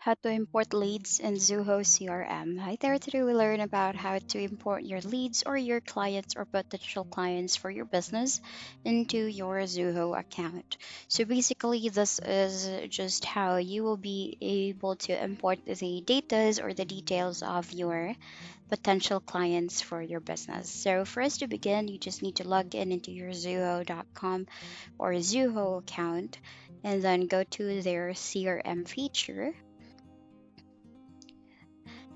How to import leads in Zoho CRM. Hi there, today we learn about how to import your leads or your clients or potential clients for your business into your Zoho account. So basically, this is just how you will be able to import the data or the details of your potential clients for your business. So for us to begin, you just need to log in into your Zoho.com or Zoho account and then go to their CRM feature.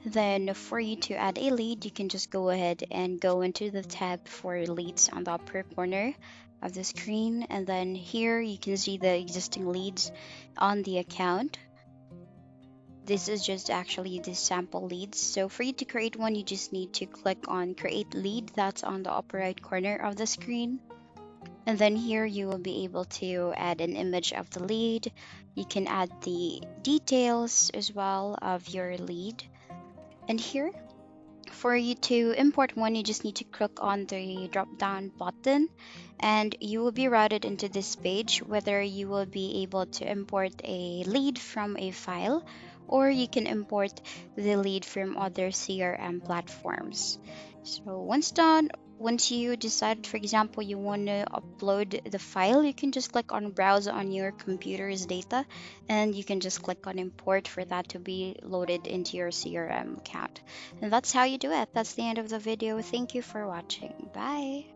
Then for you to add a lead, you can just go ahead and go into the tab for leads on the upper corner of the screen. And then here you can see the existing leads on the account. This is just actually the sample leads. So for you to create one, you just need to click on create lead. That's on the upper right corner of the screen. And then here you will be able to add an image of the lead. You can add the details as well of your lead. And here, for you to import one, you just need to click on the drop down button and you will be routed into this page, whether you will be able to import a lead from a file or you can import the lead from other CRM platforms. So once done, once you decide, for example, you want to upload the file, you can just click on browse on your computer's data and you can just click on import for that to be loaded into your CRM account. And that's how you do it. That's the end of the video. Thank you for watching. Bye.